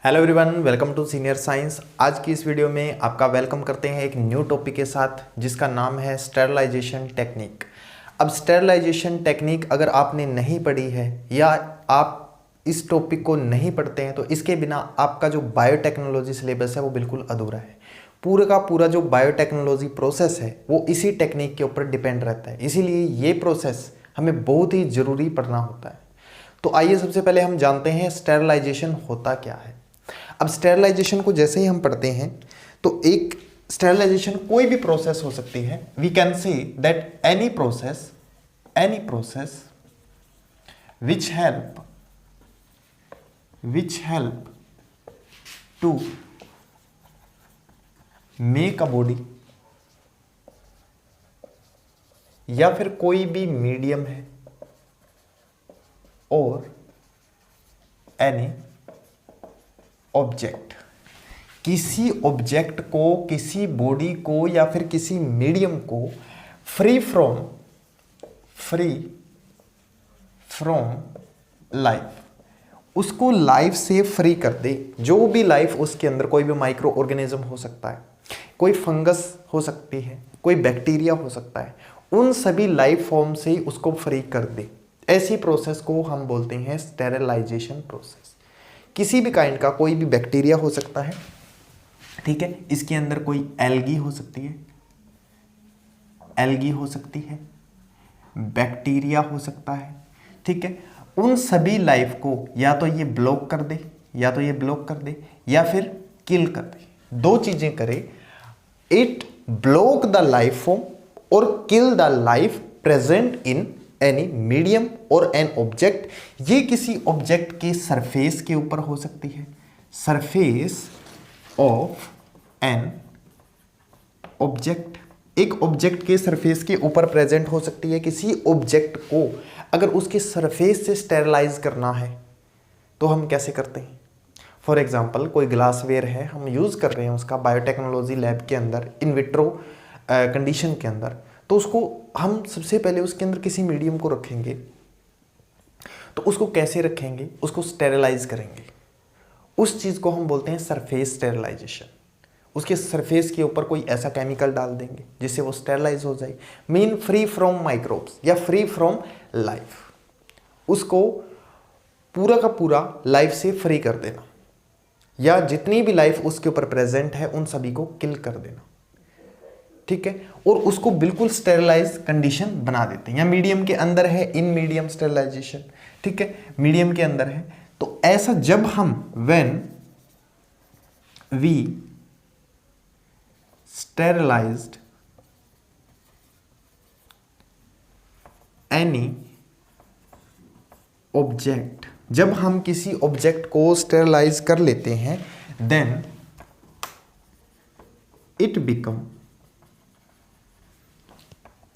Hello everyone, welcome to senior science. आज की इस वीडियो में आपका वेलकम करते हैं एक न्यू टॉपिक के साथ जिसका नाम है स्टेरलाइजेशन टेक्निक। अब स्टेरलाइजेशन टेक्निक अगर आपने नहीं पढ़ी है या आप इस टॉपिक को नहीं पढ़ते हैं तो इसके बिना आपका जो बायोटेक्नोलॉजी सिलेबस है वो बिल्कुल अधूरा है। पूरा का पूरा जो बायोटेक्नोलॉजी प्रोसेस है वो इसी टेक्निक के ऊपर डिपेंड रहता है, इसीलिए ये प्रोसेस हमें बहुत ही ज़रूरी पढ़ना होता है। तो आइए सबसे पहले हम जानते हैं स्टेरलाइजेशन होता क्या है। अब स्टेरलाइजेशन को जैसे ही हम पढ़ते हैं तो एक स्टेरलाइजेशन कोई भी प्रोसेस हो सकती है। We can say that any process which help to make a body, या फिर कोई भी मीडियम है और एनी ऑब्जेक्ट, किसी ऑब्जेक्ट को, किसी बॉडी को या फिर किसी मीडियम को फ्री फ्रॉम लाइफ, उसको लाइफ से फ्री कर दे। जो भी लाइफ उसके अंदर, कोई भी माइक्रो ऑर्गेनिज्म हो सकता है, कोई फंगस हो सकती है, कोई बैक्टीरिया हो सकता है, उन सभी लाइफ फॉर्म से उसको फ्री कर दे। ऐसी प्रोसेस को हम बोलते हैं स्टेरलाइजेशन प्रोसेस। किसी भी काइंड का कोई भी बैक्टीरिया हो सकता है, ठीक है, इसके अंदर कोई एल्गी हो सकती है, बैक्टीरिया हो सकता है, ठीक है। उन सभी लाइफ को या तो ये ब्लॉक कर दे या फिर किल कर दे। दो चीजें करे, it block the life form और kill the life present in any medium और एन ऑब्जेक्ट। ये किसी ऑब्जेक्ट के सरफेस के ऊपर हो सकती है, सरफेस ऑफ एन ऑब्जेक्ट, एक ऑब्जेक्ट के सरफेस के ऊपर प्रेजेंट हो सकती है। किसी ऑब्जेक्ट को अगर उसके सरफेस से स्टेरलाइज करना है तो हम कैसे करते हैं? फॉर एग्जाम्पल कोई ग्लासवेयर है, हम यूज कर रहे हैं उसका बायोटेक्नोलॉजी लैब के अंदर, इन विट्रो कंडीशन के अंदर, तो उसको हम सबसे पहले उसके अंदर किसी मीडियम को रखेंगे। तो उसको कैसे रखेंगे? उसको स्टेरलाइज करेंगे। उस चीज़ को हम बोलते हैं सरफेस स्टेरलाइजेशन। उसके सरफेस के ऊपर कोई ऐसा केमिकल डाल देंगे जिससे वो स्टेरलाइज हो जाए, मीन फ्री फ्रॉम माइक्रोब्स या फ्री फ्रॉम लाइफ। उसको पूरा का पूरा लाइफ से फ्री कर देना, या जितनी भी लाइफ उसके ऊपर प्रेजेंट है उन सभी को किल कर देना, ठीक है। और उसको बिल्कुल स्टेरलाइज कंडीशन बना देते हैं। या मीडियम के अंदर है, इन मीडियम स्टेरलाइजेशन, ठीक है, मीडियम के अंदर है। तो ऐसा जब हम when we sterilized any object, जब हम किसी ऑब्जेक्ट को स्टेरलाइज कर लेते हैं, देन इट बिकम,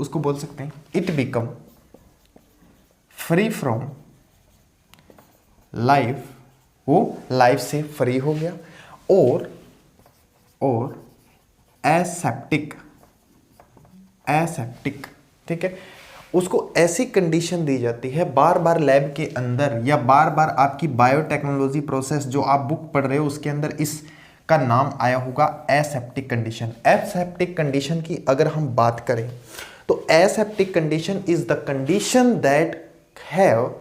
उसको बोल सकते हैं it become free from life, वो लाइफ से फ्री हो गया, और एसेप्टिक, ठीक है। उसको ऐसी कंडीशन दी जाती है बार बार लैब के अंदर, या बार बार आपकी बायोटेक्नोलॉजी प्रोसेस जो आप बुक पढ़ रहे हो उसके अंदर इसका नाम आया होगा एसेप्टिक कंडीशन। एसेप्टिक कंडीशन की अगर हम बात करें तो aseptic condition is the condition that have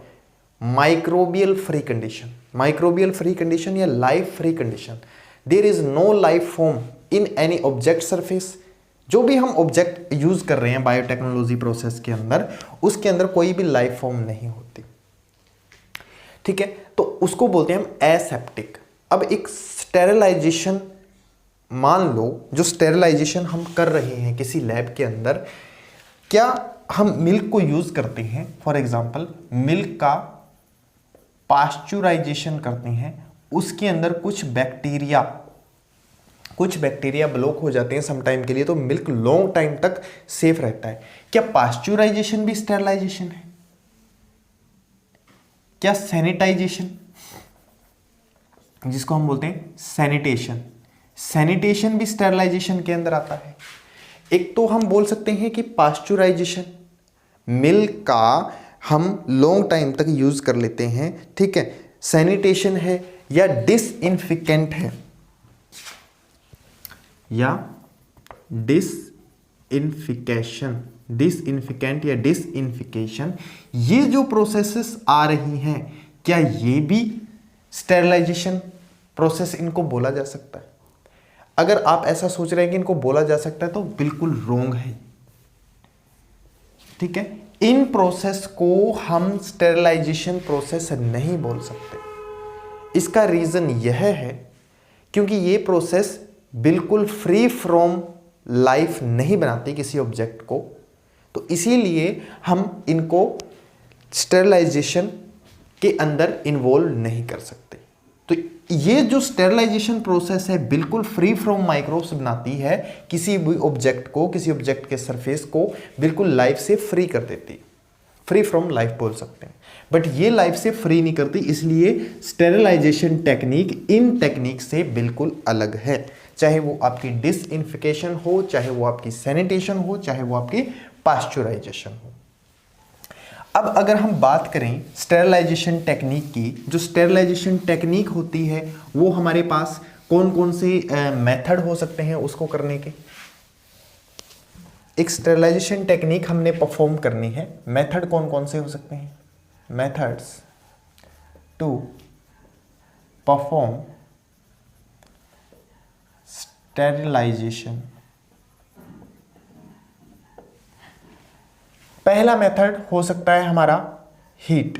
microbial free condition या life free condition. There is no life form in any object surface. जो भी हम ऑब्जेक्ट यूज कर रहे हैं बायोटेक्नोलॉजी प्रोसेस के अंदर, उसके अंदर कोई भी लाइफ फॉर्म नहीं होती, ठीक है। तो उसको बोलते हैं हम एसेप्टिक। अब एक स्टेरलाइजेशन मान लो, जो स्टेरलाइजेशन हम कर रहे हैं किसी लैब के अंदर, क्या हम मिल्क को यूज करते हैं, फॉर एग्जांपल मिल्क का पास्चुराइजेशन करते हैं, उसके अंदर कुछ बैक्टीरिया ब्लॉक हो जाते हैं सम टाइम के लिए, तो मिल्क लॉन्ग टाइम तक सेफ रहता है। क्या पास्चुराइजेशन भी स्टेरलाइजेशन है? क्या सैनिटाइजेशन, जिसको हम बोलते हैं सैनिटेशन भी स्टेरलाइजेशन के अंदर आता है? एक तो हम बोल सकते हैं कि पास्चुराइजेशन, मिल्क का हम लॉन्ग टाइम तक यूज कर लेते हैं, ठीक है, सैनिटेशन है या डिसइंफिकेंट है, या डिसइंफिकेंट या डिसइंफिकेशन, ये जो प्रोसेसेस आ रही हैं, क्या ये भी स्टेरिलाइजेशन प्रोसेस इनको बोला जा सकता है? अगर आप ऐसा सोच रहे हैं कि इनको बोला जा सकता है तो बिल्कुल रोंग है। ठीक है, इन प्रोसेस को हम स्टेरिलाइजेशन प्रोसेस नहीं बोल सकते। इसका रीजन यह है क्योंकि ये प्रोसेस बिल्कुल फ्री फ्रॉम लाइफ नहीं बनाती किसी ऑब्जेक्ट को, तो इसीलिए हम इनको स्टेरिलाइजेशन के अंदर इन्वॉल्व नहीं कर सकते। तो ये जो स्टेरिलाइजेशन प्रोसेस है बिल्कुल फ्री फ्रॉम माइक्रोब्स बनाती है, किसी भी ऑब्जेक्ट को, किसी ऑब्जेक्ट के सरफेस को बिल्कुल लाइफ से फ्री कर देती है। फ्री फ्रॉम लाइफ बोल सकते हैं, बट ये लाइफ से फ्री नहीं करती, इसलिए स्टेरिलाइजेशन टेक्निक इन टेक्निक से बिल्कुल अलग है। चाहे वो आपकी डिसइंफिकेशन हो, चाहे वो आपकी सैनिटेशन हो, चाहे वो आपकी पास्चुराइजेशन हो। अब अगर हम बात करें स्टेरिलाइजेशन टेक्निक की, जो स्टेरिलाइजेशन टेक्निक होती है वो हमारे पास कौन कौन से मेथड हो सकते हैं उसको करने के। एक स्टेरिलाइजेशन टेक्निक हमने परफॉर्म करनी है, मेथड कौन कौन से हो सकते हैं? Methods to perform sterilization. पहला मेथड हो सकता है हमारा हीट।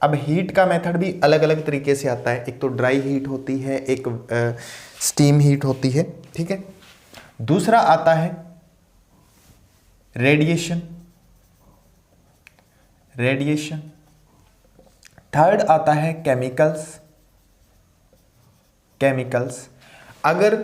अब हीट का मेथड भी अलग अलग तरीके से आता है, एक तो ड्राई हीट होती है, एक स्टीम हीट होती है। ठीक है, दूसरा आता है रेडिएशन, थर्ड आता है केमिकल्स। अगर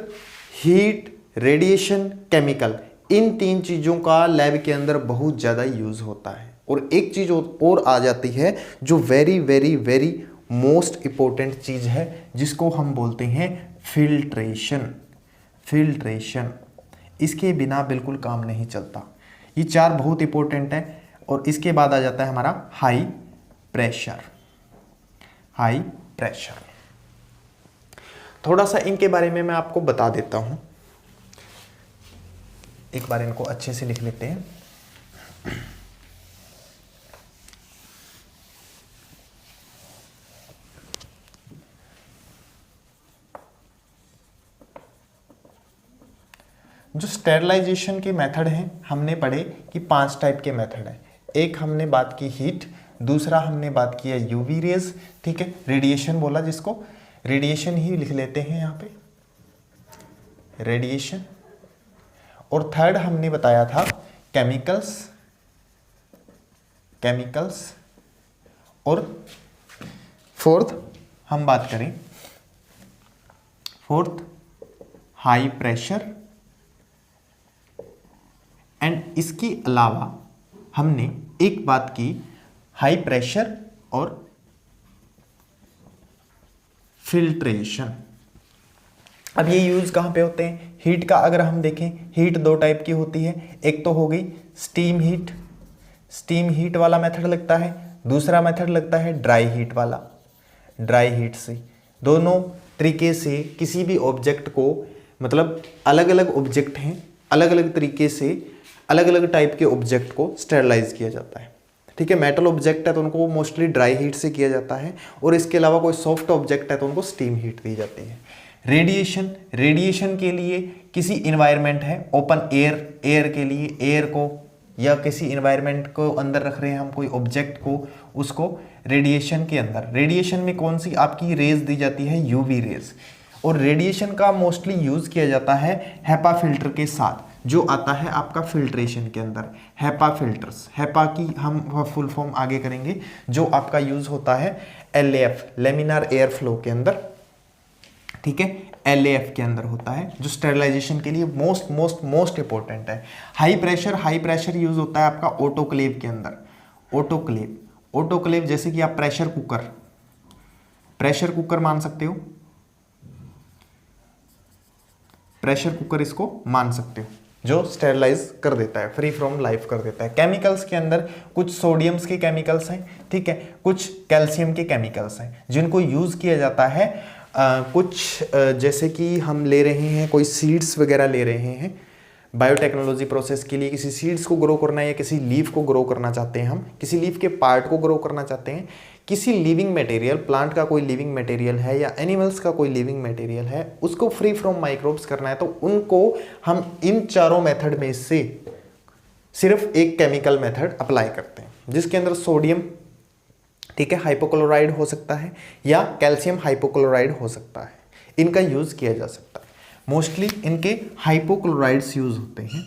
हीट, रेडिएशन, केमिकल, इन तीन चीजों का लैब के अंदर बहुत ज्यादा यूज होता है। और एक चीज और आ जाती है जो very very very most important चीज है, जिसको हम बोलते हैं फिल्ट्रेशन। इसके बिना बिल्कुल काम नहीं चलता। ये चार बहुत इंपॉर्टेंट है। और इसके बाद आ जाता है हमारा हाई प्रेशर। थोड़ा सा इनके बारे में मैं आपको बता देता हूं, एक बार इनको अच्छे से लिख लेते हैं। जो स्टेरिलाइजेशन के मेथड हैं हमने पढ़े कि 5 टाइप के मेथड हैं। एक हमने बात की हीट, दूसरा हमने बात किया यूवी रेज, ठीक है, रेडिएशन बोला जिसको, रेडिएशन ही लिख लेते हैं यहाँ पे, रेडिएशन। और थर्ड हमने बताया था केमिकल्स। और फोर्थ हम बात करें, हाई प्रेशर। एंड इसके अलावा हमने एक बात की हाई प्रेशर और फिल्ट्रेशन। अब ये यूज कहां पे होते हैं? हीट का अगर हम देखें, हीट 2 टाइप की होती है। एक तो हो गई स्टीम हीट वाला मेथड लगता है, दूसरा मेथड लगता है ड्राई हीट वाला। ड्राई हीट से दोनों तरीके से किसी भी ऑब्जेक्ट को, मतलब अलग अलग ऑब्जेक्ट हैं, अलग अलग तरीके से अलग अलग टाइप के ऑब्जेक्ट को स्टेरिलाइज किया जाता है। ठीक है, मेटल ऑब्जेक्ट है तो उनको मोस्टली ड्राई हीट से किया जाता है, और इसके अलावा कोई सॉफ्ट ऑब्जेक्ट है तो उनको स्टीम हीट दी जाती है। रेडिएशन के लिए किसी इन्वायरमेंट है, ओपन एयर के लिए, एयर को या किसी इन्वायरमेंट को अंदर रख रहे हैं हम कोई ऑब्जेक्ट को, उसको रेडिएशन के अंदर, रेडिएशन में कौन सी आपकी रेज दी जाती है? UV rays. और रेडिएशन का मोस्टली यूज किया जाता है हेपा फिल्टर के साथ, जो आता है आपका फिल्ट्रेशन के अंदर, हेपा फिल्टर्स। हेपा की हम फुल फॉर्म आगे करेंगे, जो आपका यूज होता है LAF, लेमिनार एयर फ्लो के अंदर। ठीक है, LAF के अंदर होता है, जो स्टेरिलाइजेशन के लिए मोस्ट इंपॉर्टेंट है। हाई प्रेशर यूज होता है आपका ऑटोक्लेव के अंदर। ऑटोक्लेव जैसे कि आप प्रेशर कुकर मान सकते हो, प्रेशर कुकर इसको मान सकते हो। जो स्टेरलाइज कर देता है, फ्री फ्रॉम लाइफ कर देता है। केमिकल्स के अंदर कुछ सोडियम्स के केमिकल्स हैं, ठीक है, कुछ कैल्शियम के केमिकल्स हैं जिनको यूज किया जाता है कुछ जैसे कि हम ले रहे हैं कोई सीड्स वगैरह ले रहे हैं बायोटेक्नोलॉजी प्रोसेस के लिए, किसी सीड्स को ग्रो करना है या किसी लीफ को ग्रो करना चाहते हैं, हम किसी लीफ के पार्ट को ग्रो करना चाहते हैं, किसी लिविंग मटेरियल, प्लांट का कोई लिविंग मटेरियल है या एनिमल्स का कोई लिविंग मटेरियल है, उसको फ्री फ्रॉम माइक्रोब्स करना है, तो उनको हम इन चारों मेथड में से सिर्फ एक केमिकल मेथड अप्लाई करते हैं जिसके अंदर सोडियम, ठीक है, हाइपोक्लोराइड हो सकता है या कैल्शियम हाइपोक्लोराइड हो सकता है, इनका यूज किया जा सकता है। मोस्टली इनके हाइपोक्लोराइड्स यूज होते हैं,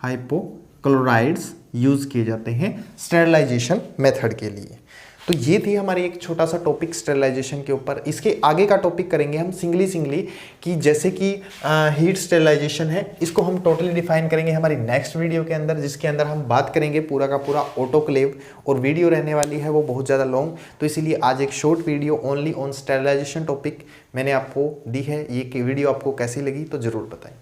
हाइपोक्लोराइड्स यूज किए जाते हैं स्टेरिलाइजेशन मेथड के लिए। तो ये थी हमारी एक छोटा सा टॉपिक स्टेरिलाइजेशन के ऊपर। इसके आगे का टॉपिक करेंगे हम सिंगली कि जैसे कि हीट स्टेरिलाइजेशन है, इसको हम टोटली डिफाइन करेंगे हमारी नेक्स्ट वीडियो के अंदर, जिसके अंदर हम बात करेंगे पूरा का पूरा ऑटोक्लेव, और वीडियो रहने वाली है वो बहुत ज़्यादा लॉन्ग, तो इसीलिए आज एक short video only on sterilization topic मैंने आपको दी है। ये वीडियो आपको कैसी लगी तो ज़रूर बताएं।